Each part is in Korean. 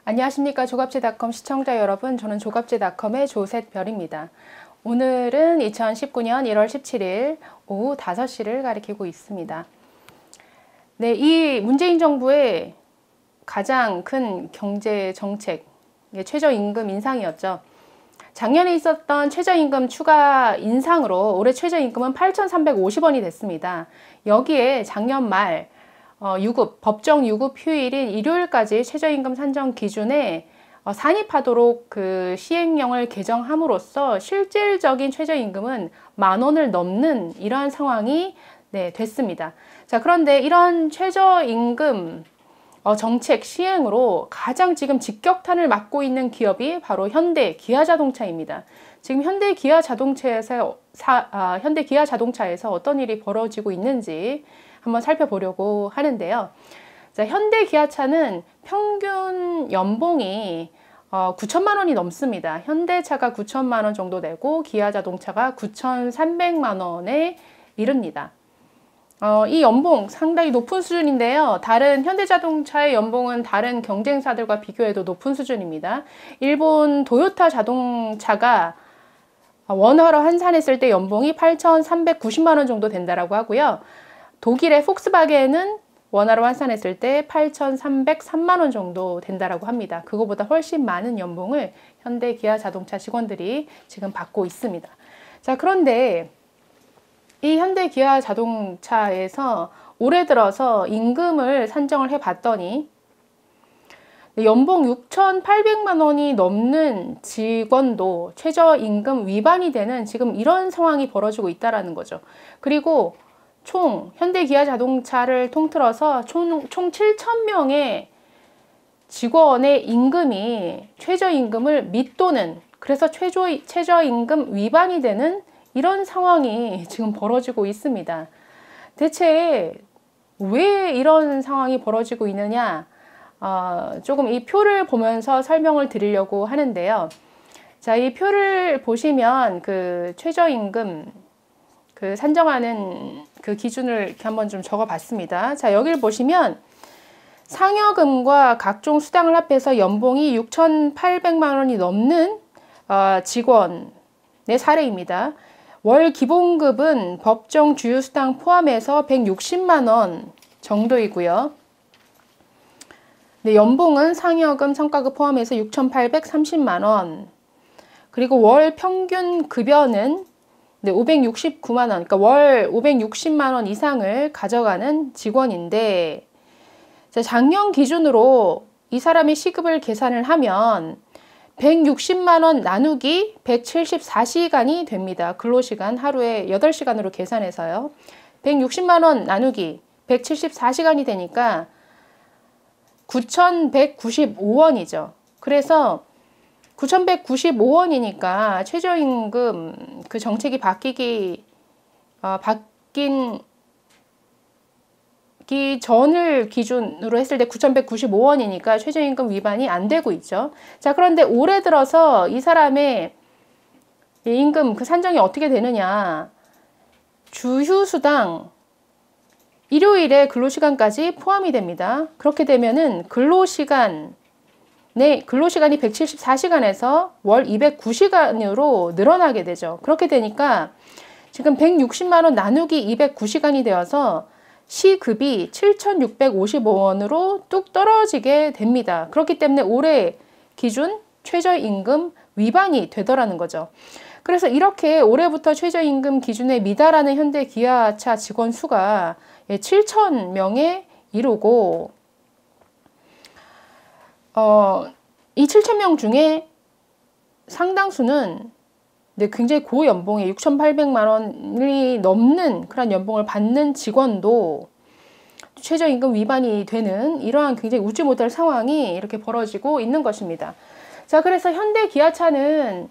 안녕하십니까. 조갑제닷컴 시청자 여러분, 저는 조갑제닷컴의 조셋별입니다. 오늘은 2019년 1월 17일 오후 5시를 가리키고 있습니다. 네, 이 문재인 정부의 가장 큰 경제 정책, 최저임금 인상이었죠. 작년에 있었던 최저임금 추가 인상으로 올해 최저임금은 8,350원이 됐습니다. 여기에 작년 말 법정 유급 휴일인 일요일까지 최저임금 산정 기준에 산입하도록 그 시행령을 개정함으로써 실질적인 최저임금은 10,000원을 넘는 이러한 상황이 됐습니다. 자, 그런데 이런 최저임금 정책 시행으로 가장 지금 직격탄을 맞고 있는 기업이 바로 현대 기아자동차입니다. 지금 현대 기아자동차에서 어떤 일이 벌어지고 있는지 한번 살펴보려고 하는데요. 자, 현대 기아차는 평균 연봉이 9천만 원이 넘습니다. 현대차가 9천만 원 정도 되고 기아자동차가 9,300만 원에 이릅니다. 이 연봉 상당히 높은 수준인데요. 다른 현대자동차의 연봉은 다른 경쟁사들과 비교해도 높은 수준입니다. 일본 도요타 자동차가 원화로 환산했을 때 연봉이 8,390만 원 정도 된다라고 하고요. 독일의 폭스바겐은 원화로 환산했을 때 8,303만 원 정도 된다라고 합니다. 그거보다 훨씬 많은 연봉을 현대 기아 자동차 직원들이 지금 받고 있습니다. 자, 그런데 이 현대 기아 자동차에서 올해 들어서 임금을 산정을 해 봤더니 연봉 6,800만 원이 넘는 직원도 최저임금 위반이 되는 지금 이런 상황이 벌어지고 있다는 거죠. 그리고 총 현대 기아 자동차를 통틀어서 총 7,000명의 직원의 임금이 최저임금을 밑도는, 그래서 최저임금 위반이 되는 이런 상황이 지금 벌어지고 있습니다. 대체 왜 이런 상황이 벌어지고 있느냐, 조금 이 표를 보면서 설명을 드리려고 하는데요. 자, 이 표를 보시면 그 최저임금 그 산정하는 그 기준을 이렇게 한번 좀 적어 봤습니다. 자, 여기를 보시면 상여금과 각종 수당을 합해서 연봉이 6,800만 원이 넘는 직원의 사례입니다. 월 기본급은 법정 주휴수당 포함해서 160만 원 정도이고요. 네, 연봉은 상여금, 성과급 포함해서 6,830만 원. 그리고 월 평균 급여는 569만 원, 그러니까 월 560만 원 이상을 가져가는 직원인데, 자, 작년 기준으로 이 사람의 시급을 계산을 하면 160만 원 나누기 174시간이 됩니다. 근로시간 하루에 8시간으로 계산해서요. 160만 원 나누기 174시간이 되니까 9,195원이죠. 그래서 9,195원이니까 최저임금 그 정책이 바뀌기 전을 기준으로 했을 때 9,195원이니까 최저임금 위반이 안 되고 있죠. 자, 그런데 올해 들어서 이 사람의 임금 그 산정이 어떻게 되느냐. 주휴수당, 일요일에 근로시간까지 포함이 됩니다. 그렇게 되면은 근로시간이 174시간에서 월 209시간으로 늘어나게 되죠. 그렇게 되니까 지금 160만 원 나누기 209시간이 되어서 시급이 7,655원으로 뚝 떨어지게 됩니다. 그렇기 때문에 올해 기준 최저임금 위반이 되더라는 거죠. 그래서 이렇게 올해부터 최저임금 기준에 미달하는 현대 기아차 직원 수가 7,000명에 이르고, 이 7,000명 중에 상당수는 굉장히 고연봉에 6,800만 원이 넘는 그런 연봉을 받는 직원도 최저임금 위반이 되는 이러한 굉장히 웃지 못할 상황이 이렇게 벌어지고 있는 것입니다. 자, 그래서 현대 기아차는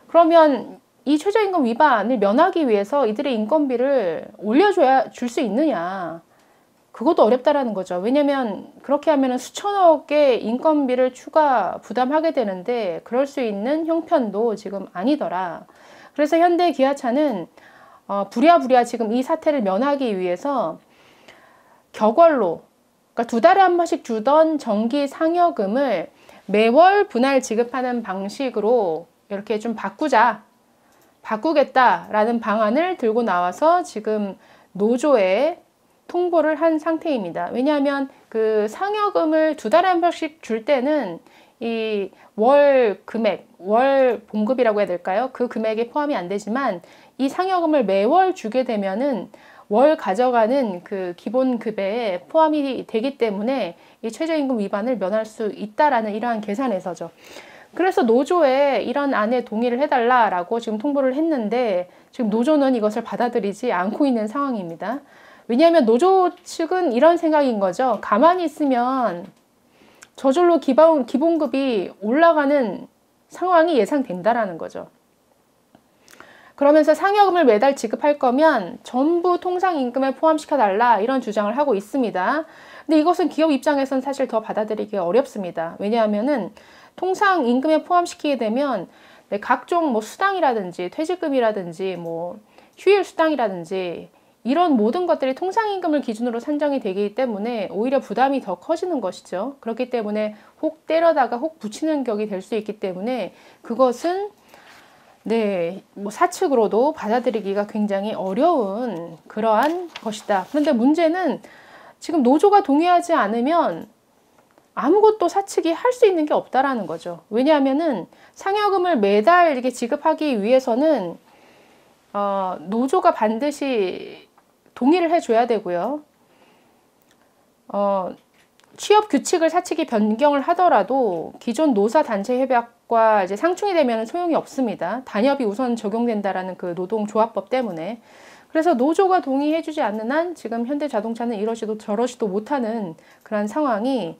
그러면 이 최저임금 위반을 면하기 위해서 이들의 인건비를 줄 수 있느냐. 그것도 어렵다라는 거죠. 왜냐면 그렇게 하면 수천억의 인건비를 추가 부담하게 되는데 그럴 수 있는 형편도 지금 아니더라. 그래서 현대 기아차는 부랴부랴 지금 이 사태를 면하기 위해서 격월로, 그러니까 2달에 한 번씩 주던 정기 상여금을 매월 분할 지급하는 방식으로 이렇게 좀 바꾸겠다라는 방안을 들고 나와서 지금 노조에 통보를 한 상태입니다. 왜냐하면 그 상여금을 2달에 한 번씩 줄 때는 이 월 금액, 월 봉급이라고 해야 될까요? 그 금액에 포함이 안 되지만 이 상여금을 매월 주게 되면은 월 가져가는 그 기본급에 포함이 되기 때문에 이 최저임금 위반을 면할 수 있다라는 이러한 계산에서죠. 그래서 노조에 이런 안에 동의를 해달라라고 지금 통보를 했는데 지금 노조는 이것을 받아들이지 않고 있는 상황입니다. 왜냐하면 노조 측은 이런 생각인 거죠. 가만히 있으면 저절로 기본급이 올라가는 상황이 예상된다라는 거죠. 그러면서 상여금을 매달 지급할 거면 전부 통상임금에 포함시켜달라 이런 주장을 하고 있습니다. 근데 이것은 기업 입장에서는 사실 더 받아들이기 어렵습니다. 왜냐하면은 통상임금에 포함시키게 되면 각종 뭐 수당이라든지 퇴직금이라든지 뭐 휴일 수당이라든지 이런 모든 것들이 통상임금을 기준으로 산정이 되기 때문에 오히려 부담이 더 커지는 것이죠. 그렇기 때문에 혹 때려다가 혹 붙이는 격이 될 수 있기 때문에 그것은 뭐 사측으로도 받아들이기가 굉장히 어려운 그러한 것이다. 그런데 문제는 지금 노조가 동의하지 않으면 아무것도 사측이 할 수 있는 게 없다라는 거죠. 왜냐하면은 상여금을 매달 이렇게 지급하기 위해서는 노조가 반드시 동의를 해줘야 되고요. 취업 규칙을 사측이 변경을 하더라도 기존 노사 단체 협약과 이제 상충이 되면 소용이 없습니다. 단협이 우선 적용된다라는 그 노동조합법 때문에. 그래서 노조가 동의해주지 않는 한 지금 현대자동차는 이러지도 저러지도 못하는 그런 상황이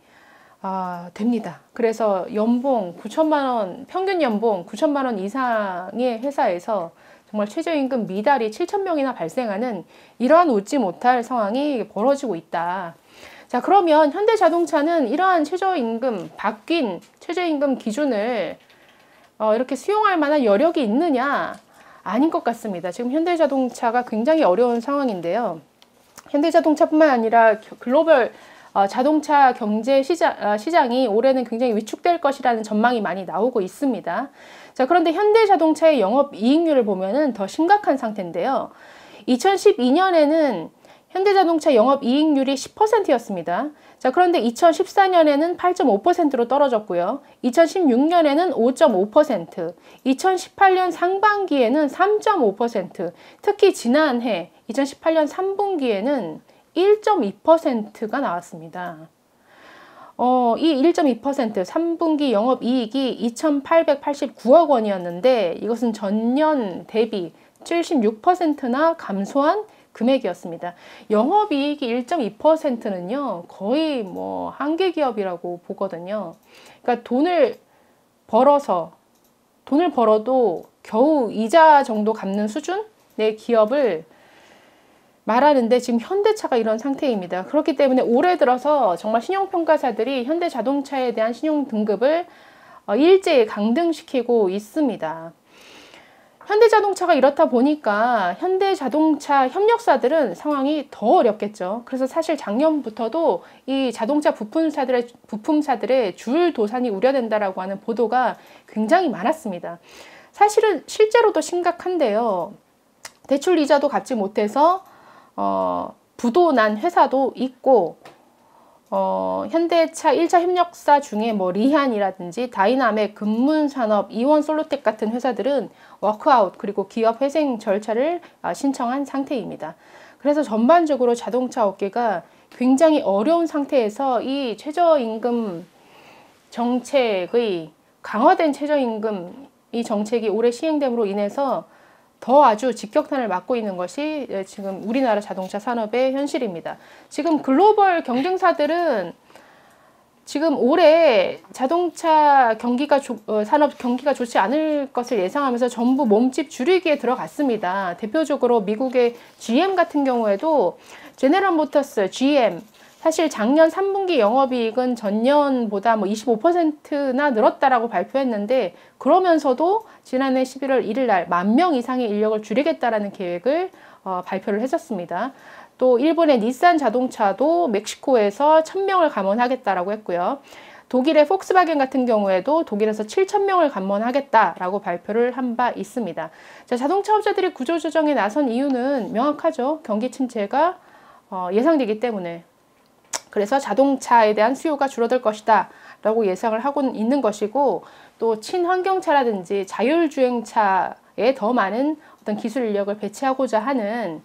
됩니다. 그래서 연봉 9천만 원, 평균 연봉 9천만 원 이상의 회사에서 정말 최저임금 미달이 7천 명이나 발생하는 이러한 웃지 못할 상황이 벌어지고 있다. 자, 그러면 현대자동차는 이러한 바뀐 최저임금 기준을 이렇게 수용할 만한 여력이 있느냐? 아닌 것 같습니다. 지금 현대자동차가 굉장히 어려운 상황인데요. 현대자동차뿐만 아니라 글로벌 자동차 경제 시장이 올해는 굉장히 위축될 것이라는 전망이 많이 나오고 있습니다. 자, 그런데 현대자동차의 영업이익률을 보면은 더 심각한 상태인데요. 2012년에는 현대자동차 영업이익률이 10%였습니다. 자, 그런데 2014년에는 8.5%로 떨어졌고요. 2016년에는 5.5%, 2018년 상반기에는 3.5%, 특히 지난해 2018년 3분기에는 1.2%가 나왔습니다. 이 1.2% 3분기 영업이익이 2,889억 원이었는데 이것은 전년 대비 76%나 감소한 금액이었습니다. 영업이익이 1.2%는요 거의 뭐 한계 기업이라고 보거든요. 그러니까 돈을 벌어도 겨우 이자 정도 갚는 수준의 기업을 말하는데 지금 현대차가 이런 상태입니다. 그렇기 때문에 올해 들어서 정말 신용평가사들이 현대자동차에 대한 신용 등급을 일제히 강등시키고 있습니다. 현대자동차가 이렇다 보니까 현대자동차 협력사들은 상황이 더 어렵겠죠. 그래서 사실 작년부터도 이 자동차 부품사들의 줄 도산이 우려된다라고 하는 보도가 굉장히 많았습니다. 사실은 실제로도 심각한데요. 대출 이자도 갚지 못해서 부도난 회사도 있고 현대차 1차 협력사 중에 뭐 리한이라든지 다이나믹, 금문산업, 이원솔루텍 같은 회사들은 워크아웃 그리고 기업 회생 절차를 신청한 상태입니다. 그래서 전반적으로 자동차 업계가 굉장히 어려운 상태에서 이 최저임금 정책의 강화된 최저임금 이 정책이 올해 시행됨으로 인해서 더 아주 직격탄을 맞고 있는 것이 지금 우리나라 자동차 산업의 현실입니다. 지금 글로벌 경쟁사들은 지금 올해 자동차 산업 경기가 좋지 않을 것을 예상하면서 전부 몸집 줄이기에 들어갔습니다. 대표적으로 미국의 GM 같은 경우에도 제네럴 모터스, GM 사실 작년 3분기 영업이익은 전년보다 뭐 25%나 늘었다라고 발표했는데 그러면서도 지난해 11월 1일 날 10,000명 이상의 인력을 줄이겠다라는 계획을 발표를 했었습니다. 또 일본의 닛산 자동차도 멕시코에서 1,000명을 감원하겠다라고 했고요. 독일의 폭스바겐 같은 경우에도 독일에서 7,000명을 감원하겠다라고 발표를 한 바 있습니다. 자, 자동차 업체들이 구조조정에 나선 이유는 명확하죠. 경기 침체가 예상되기 때문에. 그래서 자동차에 대한 수요가 줄어들 것이다 라고 예상을 하고 있는 것이고, 또 친환경차라든지 자율주행차에 더 많은 어떤 기술 인력을 배치하고자 하는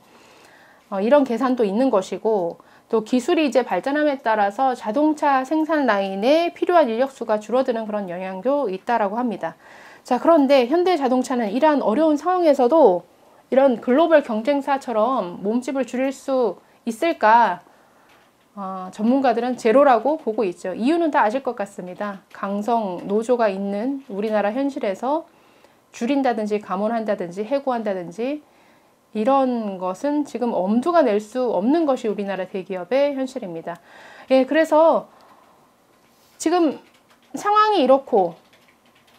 이런 계산도 있는 것이고, 또 기술이 이제 발전함에 따라서 자동차 생산 라인에 필요한 인력수가 줄어드는 그런 영향도 있다라고 합니다. 자, 그런데 현대자동차는 이러한 어려운 상황에서도 이런 글로벌 경쟁사처럼 몸집을 줄일 수 있을까? 전문가들은 제로라고 보고 있죠. 이유는 다 아실 것 같습니다. 강성 노조가 있는 우리나라 현실에서 줄인다든지 감원한다든지 해고한다든지 이런 것은 지금 엄두가 낼 수 없는 것이 우리나라 대기업의 현실입니다. 예, 그래서 지금 상황이 이렇고,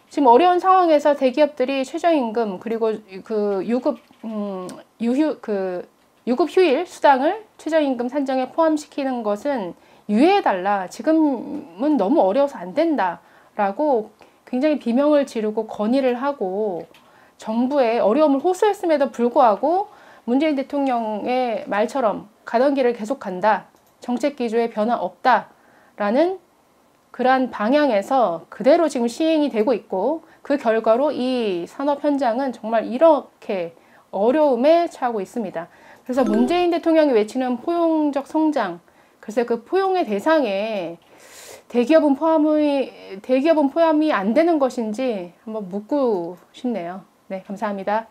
지금 어려운 상황에서 대기업들이 최저임금 그리고 그 유급 휴일 수당을 최저임금 산정에 포함시키는 것은 유예해달라. 지금은 너무 어려워서 안 된다라고 굉장히 비명을 지르고 건의를 하고 정부의 어려움을 호소했음에도 불구하고 문재인 대통령의 말처럼 가던 길을 계속 간다. 정책 기조에 변화 없다라는 그러한 방향에서 그대로 지금 시행이 되고 있고, 그 결과로 이 산업 현장은 정말 이렇게 어려움에 처하고 있습니다. 그래서 문재인 대통령이 외치는 포용적 성장, 그래서 그 포용의 대상에 대기업은 포함이 안 되는 것인지 한번 묻고 싶네요. 네, 감사합니다.